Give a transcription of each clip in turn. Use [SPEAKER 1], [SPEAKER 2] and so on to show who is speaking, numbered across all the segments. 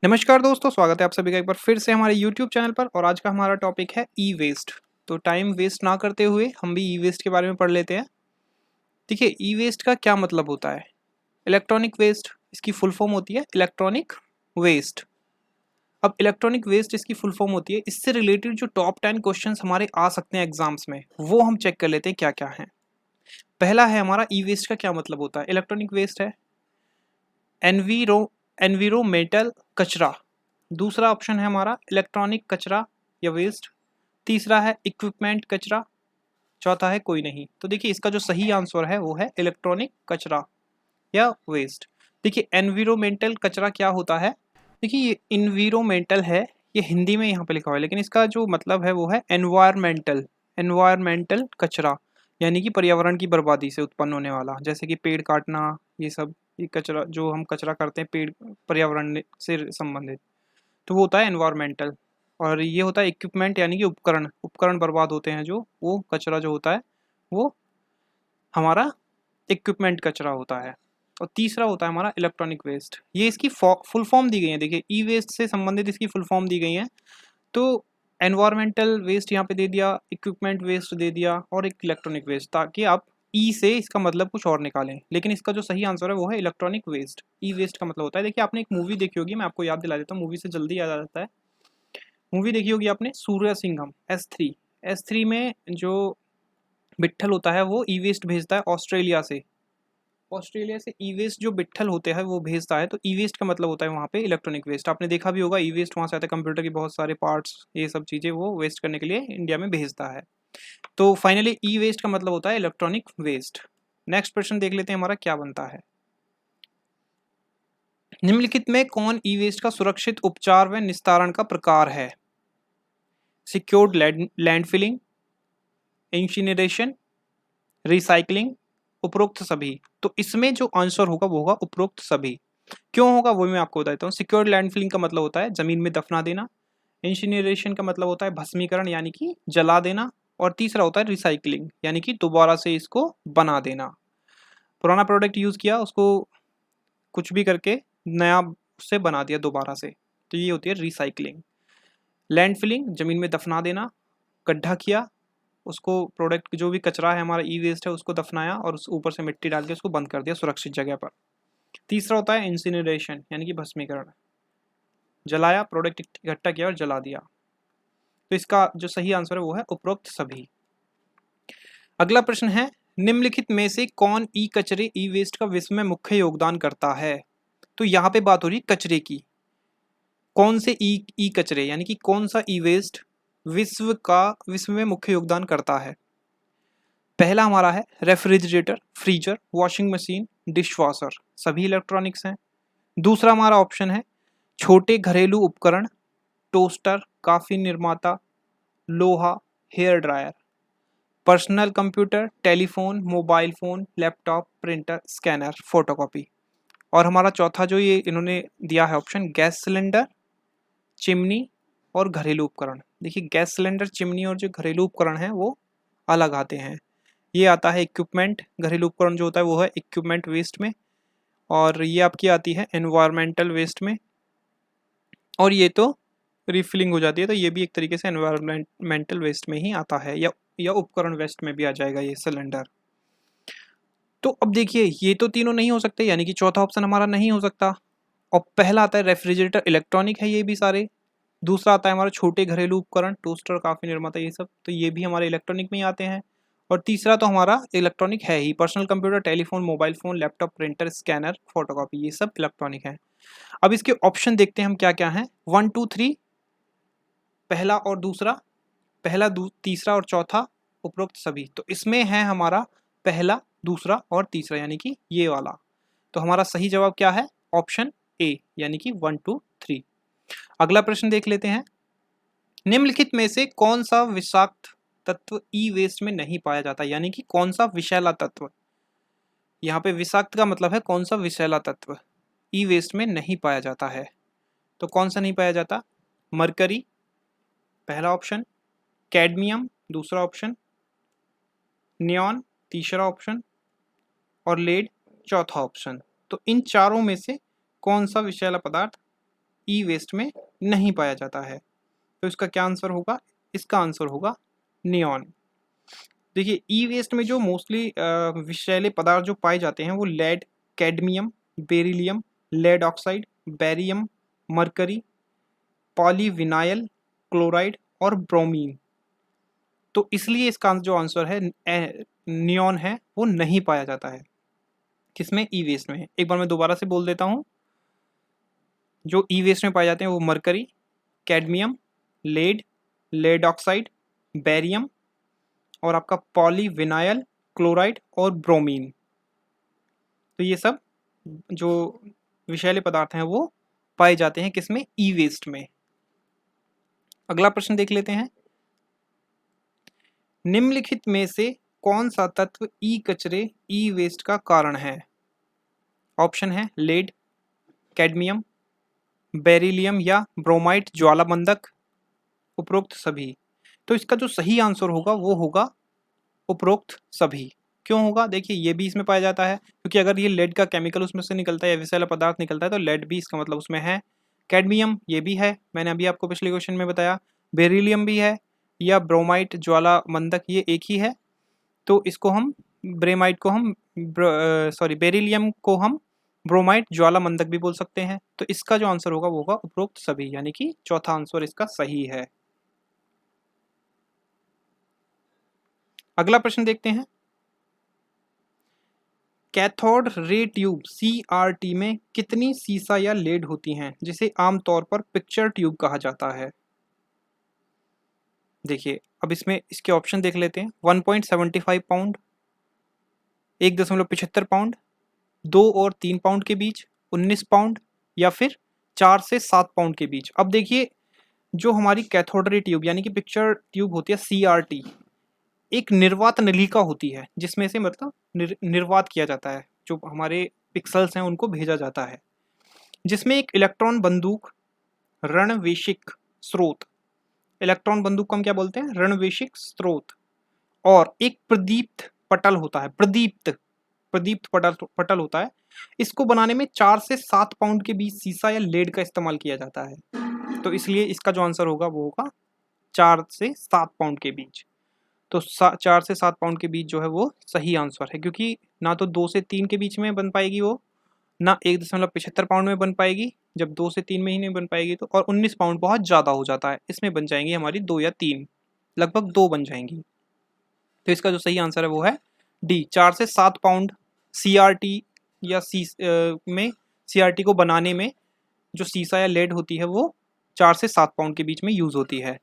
[SPEAKER 1] नमस्कार दोस्तों, स्वागत है आप सभी का एक बार फिर से हमारे YouTube चैनल पर। और आज का हमारा टॉपिक है ई वेस्ट। तो टाइम वेस्ट ना करते हुए हम भी ई वेस्ट के बारे में पढ़ लेते हैं। देखिए, ई वेस्ट का क्या मतलब होता है। इलेक्ट्रॉनिक वेस्ट इसकी फुल फॉर्म होती है इलेक्ट्रॉनिक वेस्ट। अब इलेक्ट्रॉनिक वेस्ट इसकी फुल फॉर्म होती है। इससे रिलेटेड जो टॉप 10 क्वेश्चंस हमारे आ सकते हैं एग्जाम्स में, वो हम चेक कर लेते हैं क्या क्या है। पहला है हमारा ई वेस्ट का क्या मतलब होता है। इलेक्ट्रॉनिक वेस्ट है एनवीरो एनवीरोमेंटल कचरा। दूसरा ऑप्शन है हमारा इलेक्ट्रॉनिक कचरा या वेस्ट। तीसरा है इक्विपमेंट कचरा। चौथा है कोई नहीं। तो देखिए, इसका जो सही आंसर है वो है इलेक्ट्रॉनिक कचरा या वेस्ट। देखिए, एनवायरमेंटल कचरा क्या होता है। देखिए, ये इन्वायरमेंटल है, ये हिंदी में यहाँ पे लिखा हुआ है, लेकिन इसका जो मतलब है वो है एनवायरमेंटल। एनवायरमेंटल कचरा यानी कि पर्यावरण की बर्बादी से उत्पन्न होने वाला, जैसे कि पेड़ काटना, ये सब। ये कचरा जो हम कचरा करते हैं पेड़ पर्यावरण से संबंधित, तो वो होता है एनवायरमेंटल। और ये होता है इक्विपमेंट यानी कि उपकरण। उपकरण बर्बाद होते हैं जो, वो कचरा जो होता है वो हमारा इक्विपमेंट कचरा होता है। और तीसरा होता है हमारा इलेक्ट्रॉनिक वेस्ट। ये इसकी फुल फॉर्म दी गई है। देखिए, ई वेस्ट से संबंधित इसकी फुल फॉर्म दी गई है। तो एनवायरमेंटल वेस्ट यहाँ पे दे दिया, इक्विपमेंट वेस्ट दे दिया और एक इलेक्ट्रॉनिक वेस्ट, ताकि आप ई से इसका मतलब कुछ और निकालें। लेकिन इसका जो सही आंसर है वो है इलेक्ट्रॉनिक वेस्ट। ई वेस्ट का मतलब होता है, देखिए आपने एक मूवी देखी होगी, मैं आपको याद दिला देता हूँ, मूवी से जल्दी याद आ जाता है। मूवी देखी होगी आपने सूर्य सिंघम S3। S3 में जो बिट्ठल होता है वो ई वेस्ट भेजता है ऑस्ट्रेलिया से। ऑस्ट्रेलिया से ई वेस्ट जो बिट्ठल होते हैं वो भेजता है। तो ई वेस्ट का मतलब होता है वहाँ पे इलेक्ट्रॉनिक वेस्ट। आपने देखा भी होगा, ई वेस्ट वहाँ से आता है, कंप्यूटर के बहुत सारे पार्ट्स, ये सब चीज़ें वो वेस्ट करने के लिए इंडिया में भेजता है। तो फाइनली ई वेस्ट का मतलब होता है इलेक्ट्रॉनिक वेस्ट। नेक्स्ट प्रश्न देख लेते हैं हमारा क्या बनता है। निम्नलिखित में कौन ई वेस्ट का सुरक्षित उपचार व निस्तारण का प्रकार है। सिक्योर्ड लैंडफिलिंग, इंसिनरेशन, रिसाइकलिंग, उपरोक्त सभी। तो इसमें जो आंसर होगा वो होगा उपरोक्त सभी। क्यों होगा वो मैं आपको बताता हूँ। सिक्योर्ड लैंडफिलिंग का मतलब होता है जमीन में दफना देना। इंसिनरेशन का मतलब होता है भस्मीकरण यानी कि जला देना। और तीसरा होता है रिसाइकलिंग यानी कि दोबारा से इसको बना देना। पुराना प्रोडक्ट यूज किया, उसको कुछ भी करके नया से बना दिया दोबारा से, तो ये होती है रिसाइकलिंग। लैंडफिलिंग जमीन में दफना देना, गड्ढा किया, उसको प्रोडक्ट जो भी कचरा है हमारा ई वेस्ट है उसको दफनाया और उस ऊपर से मिट्टी डाल के उसको बंद कर दिया सुरक्षित जगह पर। तीसरा होता है इंसिनरेशन यानी कि भस्मीकरण, जलाया, प्रोडक्ट इकट्ठा किया और जला दिया। तो इसका जो सही आंसर है वो है उपरोक्त सभी। अगला प्रश्न है, निम्नलिखित में से कौन ई कचरे ई वेस्ट का विश्व में मुख्य योगदान करता है। तो यहाँ पे बात हो रही कचरे की। कौन से ई ई कचरे यानी कि कौन सा ई वेस्ट विश्व में मुख्य योगदान करता है। पहला हमारा है refrigerator, freezer, washing machine, dishwasher, सभी इलेक्ट्रॉनिक्स हैं। दूसरा हमारा ऑप्शन है छोटे घरेलू उपकरण, टोस्टर, काफी निर्माता, लोहा, hair dryer, personal computer, telephone, mobile phone, laptop, printer, scanner, photocopy. और हमारा चौथा जो ये इन्होंने दिया है ऑप्शन, गैस सिलेंडर, चिमनी और घरेलू उपकरण। देखिए, गैस सिलेंडर, चिमनी और जो घरेलू उपकरण हैं वो अलग आते हैं। ये आता है इक्विपमेंट, घरेलू उपकरण जो होता है वो है इक्विपमेंट वेस्ट में, और ये आपकी आती है एनवायरमेंटल वेस्ट में, और ये तो रिफिलिंग हो जाती है, तो ये भी एक तरीके से एनवायरमेंटल वेस्ट में ही आता है, या उपकरण वेस्ट में भी आ जाएगा ये सिलेंडर। तो अब देखिए, ये तो तीनों नहीं हो सकते, यानी कि चौथा ऑप्शन हमारा नहीं हो सकता। और पहला आता है रेफ्रिजरेटर, इलेक्ट्रॉनिक है ये भी सारे। दूसरा आता है हमारे छोटे घरेलू उपकरण, टोस्टर, काफ़ी निर्माता, ये सब, तो ये भी हमारे इलेक्ट्रॉनिक में ही आते हैं। और तीसरा तो हमारा इलेक्ट्रॉनिक है ही, personal computer, telephone, mobile phone, laptop, printer, scanner, photocopy, ये सब इलेक्ट्रॉनिक है। अब इसके ऑप्शन देखते हैं हम क्या क्या हैं। 1 2 3, पहला और दूसरा, तीसरा और चौथा, उपरोक्त सभी। तो इसमें है हमारा पहला, दूसरा और तीसरा, यानी कि ये वाला। तो हमारा सही जवाब क्या है, ऑप्शन ए, यानी कि 1 2 3। अगला प्रश्न देख लेते हैं। निम्नलिखित में से कौन सा विषाक्त तत्व ई वेस्ट में नहीं पाया जाता, यानी कि कौन सा विषैला तत्व। यहाँ पे विषाक्त का मतलब है कौन सा विषैला तत्व ई वेस्ट में नहीं पाया जाता है। तो कौन सा नहीं पाया जाता, मरकरी पहला ऑप्शन, कैडमियम दूसरा ऑप्शन, नियॉन तीसरा ऑप्शन और लेड चौथा ऑप्शन। तो इन चारों में से कौन सा विषैला पदार्थ ई वेस्ट में नहीं पाया जाता है। तो इसका क्या आंसर होगा? इसका आंसर होगा नियॉन। देखिए ई वेस्ट में जो मोस्टली विषैले पदार्थ जो पाए जाते हैं वो lead, cadmium, beryllium, lead oxide, barium, mercury, polyvinyl chloride और ब्रोमीन। तो इसलिए इसका जो आंसर है नियॉन है वो नहीं पाया जाता है। किसमें? ई वेस्ट में। एक बार मैं दोबारा से बोल देता हूँ। जो ई वेस्ट में पाए जाते हैं वो mercury, cadmium, lead, lead oxide, barium और आपका पॉलीविनाइल क्लोराइड और ब्रोमीन। तो ये सब जो विषैले पदार्थ हैं वो पाए जाते हैं किसमें? ई वेस्ट में। अगला प्रश्न देख लेते हैं। निम्नलिखित में से कौन सा तत्व ई कचरे, ई वेस्ट का कारण है? ऑप्शन है लेड, कैडमियम, बेरिलियम या ब्रोमाइट ज्वालाबंधक, उपरोक्त सभी। तो इसका जो सही आंसर होगा वो होगा उपरोक्त सभी। क्यों होगा? देखिए ये भी इसमें पाया जाता है, क्योंकि अगर ये लेड का केमिकल उसमें से निकलता है या विषैला पदार्थ निकलता है तो लेड भी इसका मतलब उसमें है। कैडमियम ये भी है, मैंने अभी आपको पिछले क्वेश्चन में बताया। बेरिलियम भी है, या ब्रोमाइट ज्वालाबंधक ये एक ही है। तो इसको हम ब्रेमाइट को हम बेरिलियम को हम ब्रोमाइट ज्वालाबंधक भी बोल सकते हैं। तो इसका जो आंसर होगा वो होगा उपरोक्त सभी, यानी कि चौथा आंसर इसका सही है। अगला प्रश्न देखते हैं। कैथोड रे ट्यूब CRT में कितनी सीसा या लेड होती हैं, जिसे आमतौर पर पिक्चर ट्यूब कहा जाता है? देखिए अब इसमें इसके ऑप्शन देख लेते हैं। 1.75 पाउंड, 1.75 पाउंड, 2 और 3 पाउंड के बीच, 19 पाउंड या फिर 4 से 7 पाउंड के बीच। अब देखिए जो हमारी कैथोड रे ट्यूब यानी कि पिक्चर ट्यूब होती है CRT, एक निर्वात नलिका होती है जिसमें से मतलब निर्वात किया जाता है, जो हमारे पिक्सल्स हैं उनको भेजा जाता है, जिसमें एक इलेक्ट्रॉन बंदूक, रणवेशिक स्रोत, इलेक्ट्रॉन बंदूक को हम क्या बोलते हैं? रणवेशिक स्रोत, और एक प्रदीप्त पटल होता है, प्रदीप्त पटल होता है। इसको बनाने में 4 से 7 पाउंड के बीच सीसा या लेड का इस्तेमाल किया जाता है। तो इसलिए इसका जो आंसर होगा वो होगा 4 से 7 पाउंड के बीच। तो 4 से 7 पाउंड के बीच जो है वो सही आंसर है, क्योंकि ना तो 2 से 3 के बीच में बन पाएगी वो, ना 1.75 पाउंड में बन पाएगी, जब 2 से 3 में ही नहीं बन पाएगी तो, और 19 पाउंड बहुत ज़्यादा हो जाता है, इसमें बन जाएंगी हमारी 2 या 3, लगभग 2 बन जाएंगी। तो इसका जो सही आंसर है वो है डी, 4 से 7 पाउंड। CRT या में CRT को बनाने में जो सीसा या लेड होती है वो 4 से 7 पाउंड के बीच में यूज होती है।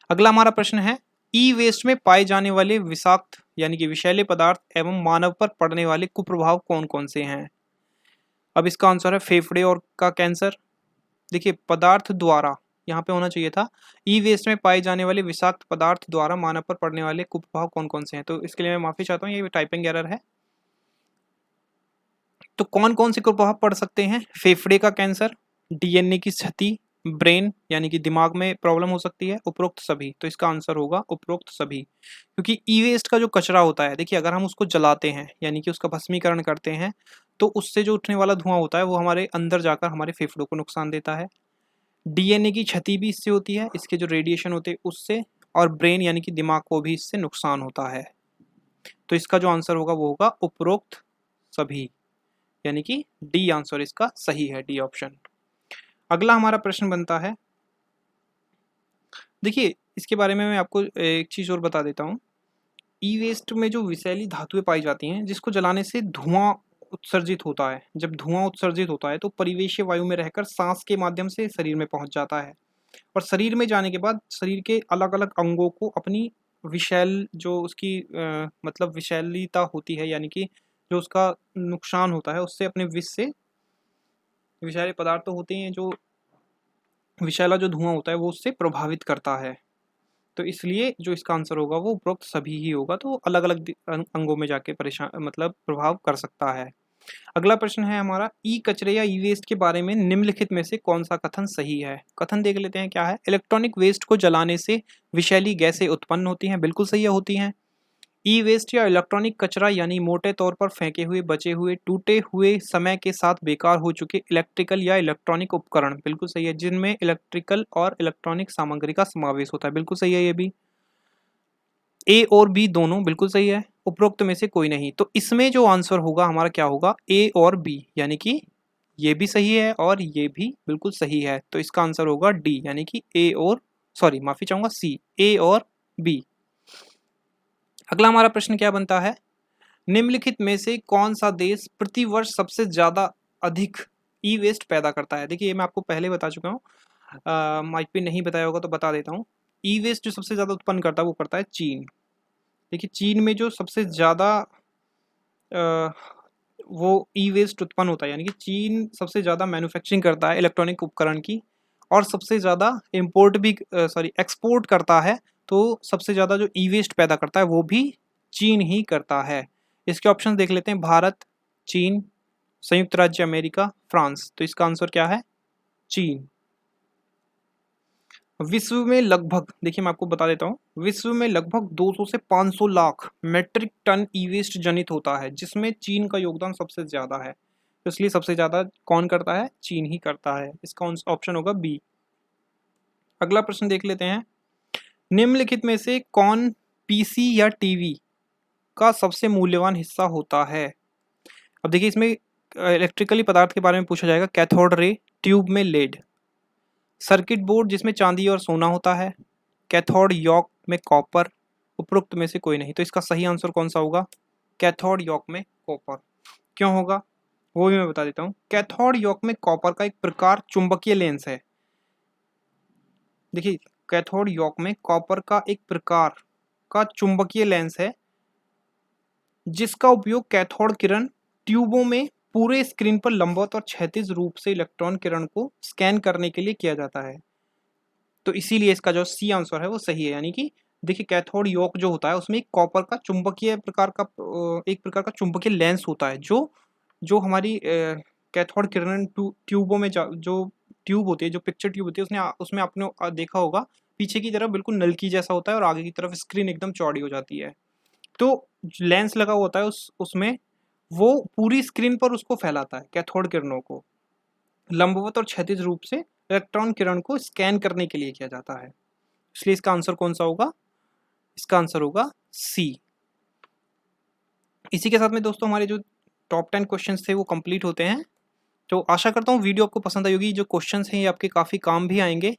[SPEAKER 1] अगला हमारा प्रश्न है, ई वेस्ट में पाए जाने वाले विषाक्त यानी कि विषैले पदार्थ एवं मानव पर पड़ने वाले कुप्रभाव कौन कौन से हैं? अब इसका आंसर है फेफड़े और का कैंसर। देखिए पदार्थ द्वारा यहाँ पे होना चाहिए था, ई वेस्ट में पाए जाने वाले विषाक्त पदार्थ द्वारा मानव पर पड़ने वाले कुप्रभाव कौन कौन से हैं। तो इसके लिए मैं माफी चाहता हूँ, ये टाइपिंग एरर है। तो कौन कौन से कुप्रभाव पड़ सकते हैं? फेफड़े का कैंसर, DNA की क्षति, ब्रेन यानी कि दिमाग में प्रॉब्लम हो सकती है, उपरोक्त सभी। तो इसका आंसर होगा उपरोक्त सभी, क्योंकि ई वेस्ट का जो कचरा होता है, देखिए अगर हम उसको जलाते हैं यानी कि उसका भस्मीकरण करते हैं तो उससे जो उठने वाला धुआं होता है वो हमारे अंदर जाकर हमारे फेफड़ों को नुकसान देता है। DNA की क्षति भी इससे होती है, इसके जो रेडिएशन होते हैं उससे, और ब्रेन यानी कि दिमाग को भी इससे नुकसान होता है। तो इसका जो आंसर होगा वो होगा उपरोक्त सभी, यानी कि डी आंसर इसका सही है, डी ऑप्शन। अगला हमारा प्रश्न बनता है, देखिए इसके बारे में मैं आपको एक चीज़ और बता देता हूँ। ई वेस्ट में जो विषैली धातुएं पाई जाती हैं जिसको जलाने से धुआं उत्सर्जित होता है, जब धुआं उत्सर्जित होता है तो परिवेशीय वायु में रहकर सांस के माध्यम से शरीर में पहुंच जाता है, और शरीर में जाने के बाद शरीर के अलग अलग अंगों को अपनी विषैल जो उसकी मतलब विषैलीता होती है यानी कि जो उसका नुकसान होता है उससे अपने विष से, विषैले पदार्थ तो होते हैं, जो विषैला जो धुआं होता है वो उससे प्रभावित करता है। तो इसलिए जो इसका आंसर होगा वो उपरोक्त सभी ही होगा, तो अलग अलग अंगों में जाके परेशान मतलब प्रभाव कर सकता है। अगला प्रश्न है हमारा, ई कचरे या ई वेस्ट के बारे में निम्नलिखित में से कौन सा कथन सही है? कथन देख लेते हैं क्या है। इलेक्ट्रॉनिक वेस्ट को जलाने से विषैली गैसें उत्पन्न होती हैं, बिल्कुल सही होती हैं। ई वेस्ट या इलेक्ट्रॉनिक कचरा यानी मोटे तौर पर फेंके हुए, बचे हुए, टूटे हुए, समय के साथ बेकार हो चुके इलेक्ट्रिकल या इलेक्ट्रॉनिक उपकरण, बिल्कुल सही है, जिनमें इलेक्ट्रिकल और इलेक्ट्रॉनिक सामग्री का समावेश होता है, बिल्कुल सही है ये भी। ए और बी दोनों बिल्कुल सही है, उपरोक्त में से कोई नहीं। तो इसमें जो आंसर होगा हमारा क्या होगा, ए और बी, यानी कि ये भी सही है और ये भी बिल्कुल सही है। तो इसका आंसर होगा डी, यानी कि ए और सॉरी माफी चाहूंगा सी, ए और बी। अगला हमारा प्रश्न क्या बनता है, निम्नलिखित में से कौन सा देश प्रति वर्ष सबसे ज्यादा अधिक ई वेस्ट पैदा करता है। देखिए ये मैं आपको पहले बता चुका हूँ, माइक पे नहीं बताया होगा तो बता देता हूँ। ई वेस्ट जो सबसे ज्यादा उत्पन्न करता है वो करता है चीन। देखिए चीन में जो सबसे ज्यादा वो ई वेस्ट उत्पन्न होता है, यानी कि चीन सबसे ज़्यादा मैन्युफैक्चरिंग करता है इलेक्ट्रॉनिक उपकरण की, और सबसे ज़्यादा इम्पोर्ट भी एक्सपोर्ट करता है। तो सबसे ज़्यादा जो ई वेस्ट पैदा करता है वो भी चीन ही करता है। इसके ऑप्शन देख लेते हैं, भारत, चीन, संयुक्त राज्य अमेरिका, फ्रांस। तो इसका आंसर क्या है, चीन। विश्व में लगभग, देखिए मैं आपको बता देता हूँ, विश्व में लगभग 200 से 500 लाख मेट्रिक टन ई वेस्ट जनित होता है, जिसमें चीन का योगदान सबसे ज़्यादा है। तो इसलिए सबसे ज़्यादा कौन करता है, चीन ही करता है। इसका ऑप्शन होगा बी। अगला प्रश्न देख लेते हैं, निम्नलिखित में से कौन पीसी या टीवी का सबसे मूल्यवान हिस्सा होता है। अब देखिए इसमें इलेक्ट्रिकली पदार्थ के बारे में पूछा जाएगा, कैथोड रे ट्यूब में लेड, सर्किट बोर्ड जिसमें चांदी और सोना होता है, कैथोड यॉक में कॉपर, उपरोक्त में से कोई नहीं। तो इसका सही आंसर कौन सा होगा, कैथोड यॉक में कॉपर। क्यों होगा वो भी मैं बता देता हूँ। कैथोड यॉक में कॉपर का एक प्रकार चुंबकीय लेंस है। देखिए कैथोड यॉक में कॉपर का एक प्रकार का चुंबकीय लेंस है, जिसका उपयोग कैथोड किरण ट्यूबों में पूरे स्क्रीन पर लंबवत और क्षैतिज रूप से इलेक्ट्रॉन किरण को स्कैन करने के लिए किया जाता है। तो इसीलिए इसका जो सी आंसर है वो सही है। यानी कि देखिए कैथोड योक जो होता है उसमें एक कॉपर का चुंबकीय प्रकार का एक प्रकार का चुंबकीय लेंस होता है, जो जो हमारी कैथोड किरण ट्यूबों में जो ट्यूब होती है, जो पिक्चर ट्यूब होती है, उसमें आपने देखा होगा पीछे की तरफ बिल्कुल नलकी जैसा होता है और आगे की तरफ स्क्रीन एकदम चौड़ी हो जाती है। तो लेंस लगा होता है उसमें, वो पूरी स्क्रीन पर उसको फैलाता है कैथोड किरणों को, लंबवत और क्षैतिज रूप से इलेक्ट्रॉन किरण को स्कैन करने के लिए किया जाता है। इसलिए इसका आंसर कौन सा होगा, इसका आंसर होगा सी। इसी के साथ में दोस्तों हमारे जो टॉप 10 क्वेश्चंस थे वो कंप्लीट होते हैं। तो आशा करता हूँ वीडियो आपको पसंद आई होगी। जो क्वेश्चंस हैं ये आपके काफ़ी काम भी आएंगे।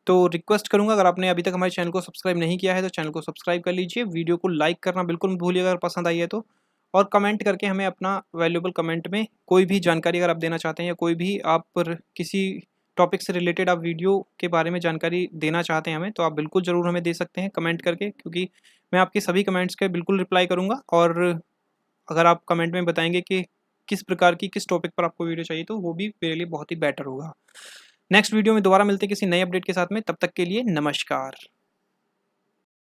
[SPEAKER 1] तो रिक्वेस्ट करूंगा, अगर आपने अभी तक हमारे चैनल को सब्सक्राइब नहीं किया है तो चैनल को सब्सक्राइब कर लीजिए। वीडियो को लाइक करना बिल्कुल मत भूलिएगा अगर पसंद आई है तो, और कमेंट करके हमें अपना वैल्यूएबल कमेंट में कोई भी जानकारी अगर आप देना चाहते हैं, या कोई भी आप किसी टॉपिक से रिलेटेड आप वीडियो के बारे में जानकारी देना चाहते हैं हमें, तो आप बिल्कुल ज़रूर हमें दे सकते हैं कमेंट करके, क्योंकि मैं आपके सभी कमेंट्स के बिल्कुल रिप्लाई करूँगा। और अगर आप कमेंट में बताएंगे कि किस प्रकार की किस टॉपिक पर आपको वीडियो चाहिए, तो वो भी मेरे लिए बहुत ही बेटर होगा। नेक्स्ट वीडियो में दोबारा मिलते हैं किसी नए अपडेट के साथ में, तब तक के लिए नमस्कार।